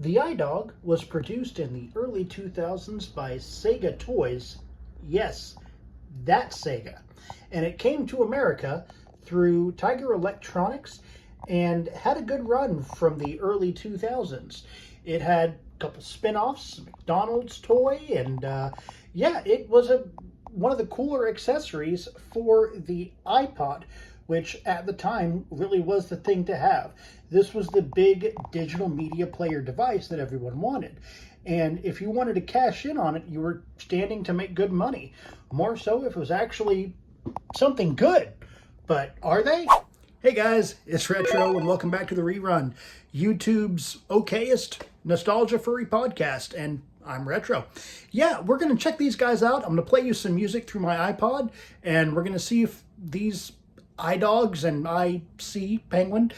The iDog was produced in the early 2000s by Sega Toys. Yes, that Sega. And it came to America through Tiger Electronics and had a good run from the early 2000s. It had a couple spin-offs, McDonald's toy, and yeah, it was one of the cooler accessories for the iPod, which at the time really was the thing to have. This was the big digital media player device that everyone wanted. And if you wanted to cash in on it, you were standing to make good money. More so if it was actually something good. But are they? Hey guys, it's Retro and welcome back to The Rerun, YouTube's okayest nostalgia furry podcast, and I'm Retro. Yeah, we're going to check these guys out. I'm going to play you some music through my iPod, and we're going to see if these iDogs and IC Penguin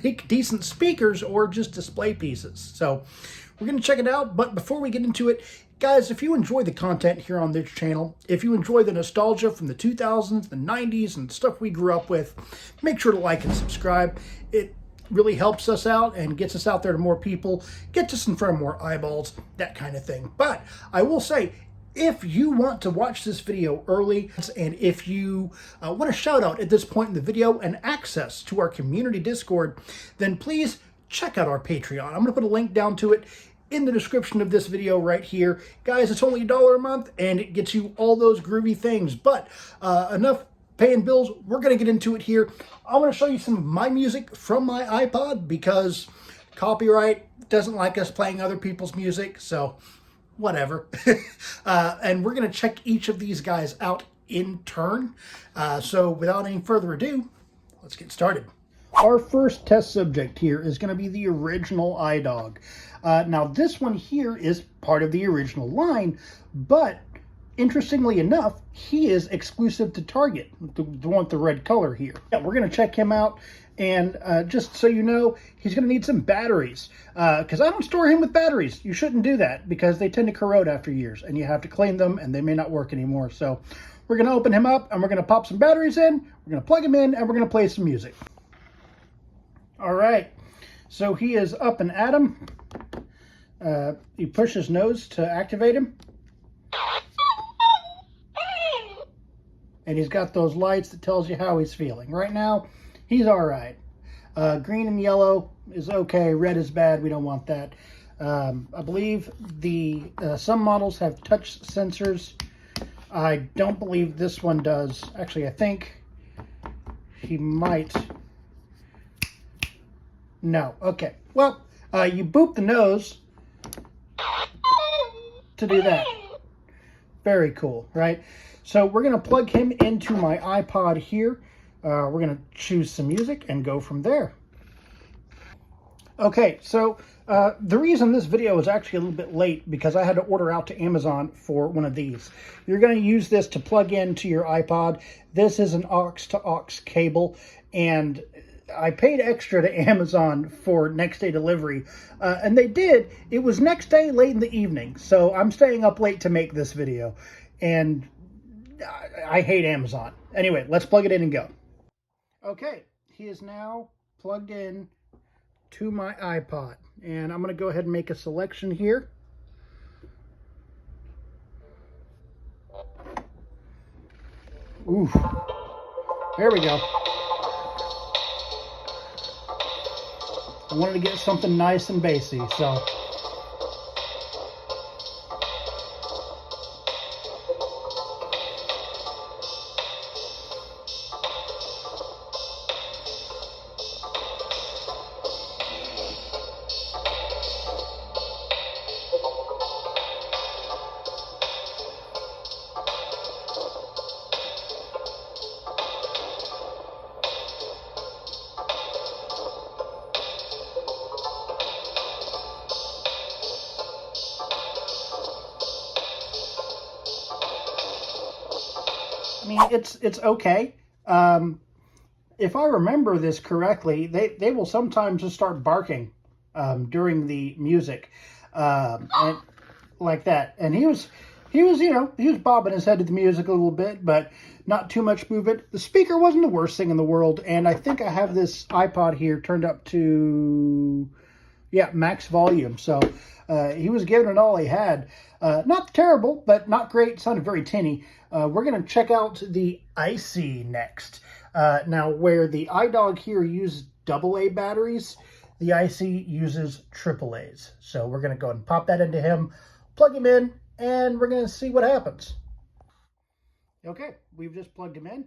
make decent speakers or just display pieces. So we're going to check it out, but before we get into it, guys, if you enjoy the content here on this channel, if you enjoy the nostalgia from the 2000s, the 90s, and stuff we grew up with, make sure to like and subscribe. It really helps us out and gets us out there to more people, gets us in front of more eyeballs, that kind of thing. But I will say, if you want to watch this video early, and if you want a shout out at this point in the video and access to our community Discord, then please check out our Patreon. I'm going to put a link down to it in the description of this video right here. Guys, it's only $1 a month and it gets you all those groovy things. But enough paying bills, we're going to get into it here. I want to show you some of my music from my iPod because copyright doesn't like us playing other people's music, so whatever. And we're going to check each of these guys out in turn. So without any further ado, let's get started. Our first test subject here is going to be the original iDog. Now this one here is part of the original line, but interestingly enough, he is exclusive to Target, the one with the red color here. Yeah, we're going to check him out, and just so you know, he's going to need some batteries, because I don't store him with batteries. You shouldn't do that, because they tend to corrode after years, and you have to clean them, and they may not work anymore. So we're going to open him up, and we're going to pop some batteries in, we're going to plug him in, and we're going to play some music. All right, so he is up and at him. You push his nose to activate him. And he's got those lights that tells you how he's feeling. Right now, he's all right. Green and yellow is okay. Red is bad. We don't want that. I believe some models have touch sensors. I don't believe this one does. Actually, I think he might. No. Okay. Well, you boop the nose to do that. Very cool, right? So we're going to plug him into my iPod here. We're going to choose some music and go from there. Okay, so the reason this video is actually a little bit late because I had to order out to Amazon for one of these. You're going to use this to plug into your iPod. This is an aux-to-aux cable, and I paid extra to Amazon for next day delivery, and they did. It was next day late in the evening, so I'm staying up late to make this video, and I hate Amazon. Anyway, let's plug it in and go. Okay, he is now plugged in to my iPod, and I'm going to go ahead and make a selection here. Ooh, there we go. I wanted to get something nice and bassy, so. I mean, it's okay. If I remember this correctly, they will sometimes just start barking during the music, and like that. And he was bobbing his head to the music a little bit, but not too much movement. The speaker wasn't the worst thing in the world, and I think I have this iPod here turned up to Yeah, max volume. So he was giving it all he had. Not terrible, but not great. Sounded very tinny. We're going to check out the Icy next. Now, where the iDog here uses AA batteries, the Icy uses AAAs. So we're going to go ahead and pop that into him, plug him in, and we're going to see what happens. Okay, we've just plugged him in.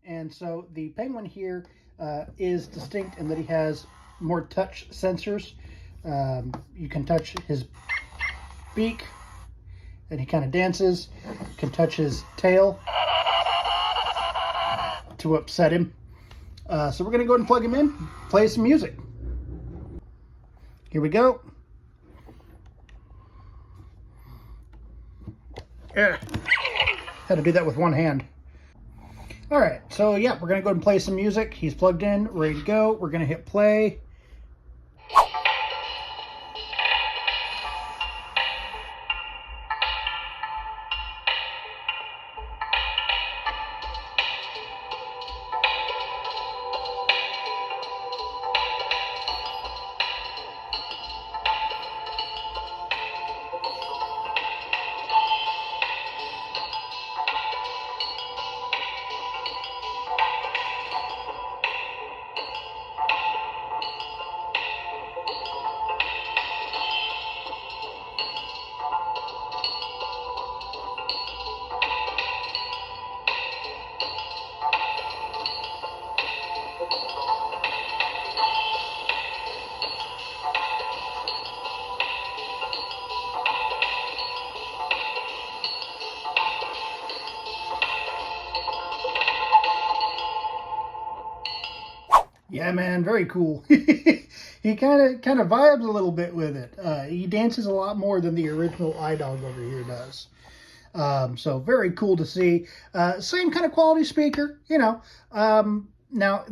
And so the Penguin here is distinct in that he has more touch sensors. You can touch his beak and he kind of dances. You can touch his tail to upset him. So we're going to go ahead and plug him in, play some music. Here we go. Yeah. Had to do that with one hand. All right, so yeah, we're going to go ahead and play some music. He's plugged in, ready to go. We're going to hit play. Yeah, man, very cool. He kind of vibes a little bit with it. He dances a lot more than the original iDog over here does. So very cool to see. Same kind of quality speaker, you know. Now,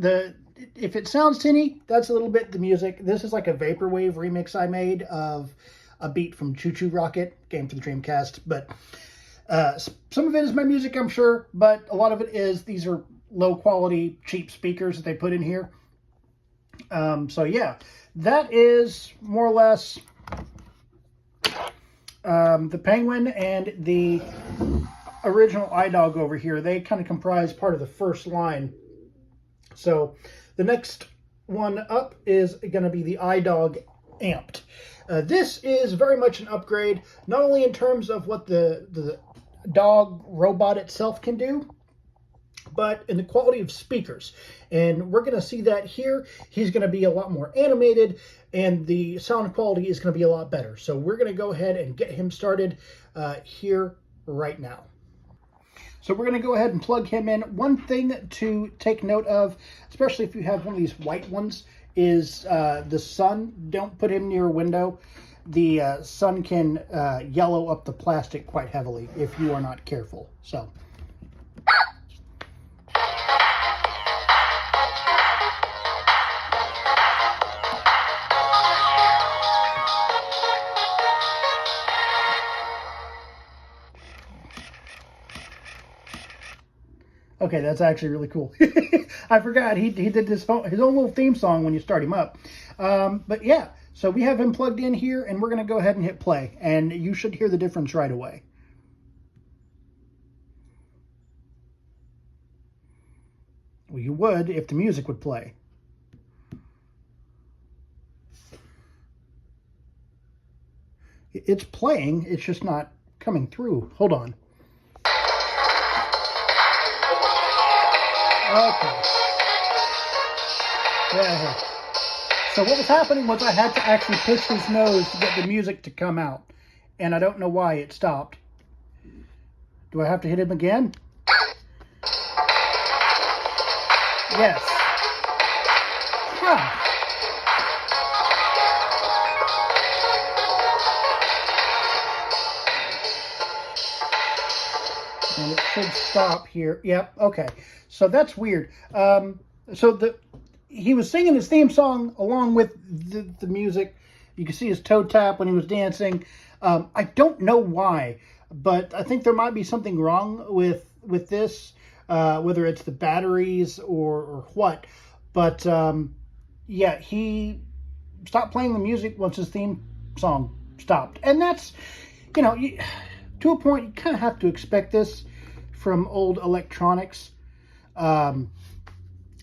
if it sounds tinny, that's a little bit the music. This is like a vaporwave remix I made of a beat from Choo Choo Rocket, game for the Dreamcast. But some of it is my music, I'm sure, but a lot of it is, these are low quality, cheap speakers that they put in here. So yeah, that is more or less the Penguin and the original iDog over here. They kind of comprise part of the first line. So the next one up is going to be the iDog Amped. This is very much an upgrade, not only in terms of what the dog robot itself can do, but in the quality of speakers. And we're going to see that here. He's going to be a lot more animated, and the sound quality is going to be a lot better. So we're going to go ahead and get him started here right now. So we're going to go ahead and plug him in. One thing to take note of, especially if you have one of these white ones, is the sun. Don't put him near a window. The sun can yellow up the plastic quite heavily if you are not careful. So. Okay, that's actually really cool. I forgot he did his own little theme song when you start him up. But yeah, so we have him plugged in here, and we're going to go ahead and hit play, and you should hear the difference right away. Well, you would if the music would play. It's playing, it's just not coming through. Hold on. Okay. Yeah. So what was happening was I had to actually push his nose to get the music to come out. And I don't know why it stopped. Do I have to hit him again? Yes. Huh. And it should stop here. Yep, okay. So that's weird. So he was singing his theme song along with the music. You can see his toe tap when he was dancing. I don't know why, but I think there might be something wrong with this, whether it's the batteries or what. But yeah, he stop playing the music once his theme song stopped. And that's, you know, to a point, you kind of have to expect this from old electronics.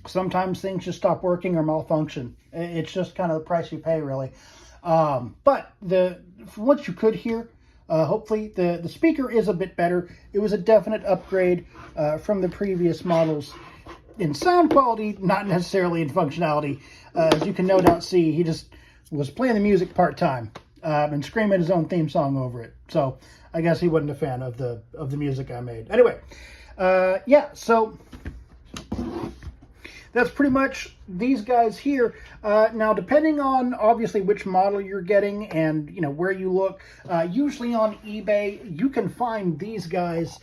Sometimes things just stop working or malfunction. It's just kind of the price you pay, really. But from what you could hear, hopefully the speaker is a bit better. It was a definite upgrade from the previous models in sound quality, not necessarily in functionality. As you can no doubt see, he just was playing the music part-time and screaming his own theme song over it. So I guess he wasn't a fan of the music I made. Anyway, yeah, so that's pretty much these guys here. Now, depending on obviously which model you're getting and where you look, usually on eBay you can find these guys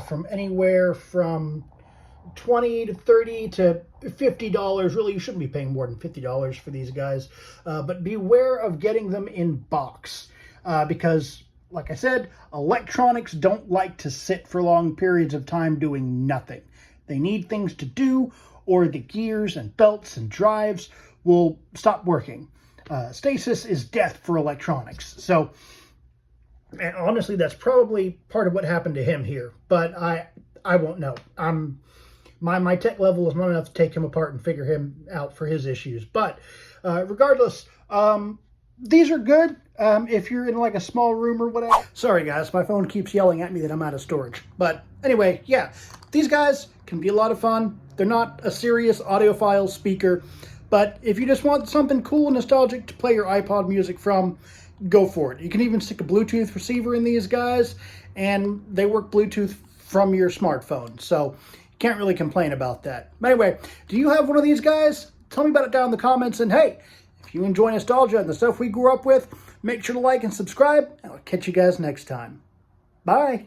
from anywhere from $20 to $30 to $50. Really, you shouldn't be paying more than $50 for these guys. But beware of getting them in box because, like I said, electronics don't like to sit for long periods of time doing nothing. They need things to do, or the gears and belts and drives will stop working. Stasis is death for electronics. So, and honestly, that's probably part of what happened to him here. But I won't know. My tech level is not enough to take him apart and figure him out for his issues. But regardless, these are good if you're in like a small room or whatever. Sorry guys, my phone keeps yelling at me that I'm out of storage. But anyway, yeah, these guys can be a lot of fun. They're not a serious audiophile speaker, but if you just want something cool and nostalgic to play your iPod music from, go for it. You can even stick a Bluetooth receiver in these guys, and they work Bluetooth from your smartphone, so you can't really complain about that. But anyway, do you have one of these guys? Tell me about it down in the comments, and hey, if you enjoy nostalgia and the stuff we grew up with, make sure to like and subscribe, and I'll catch you guys next time. Bye!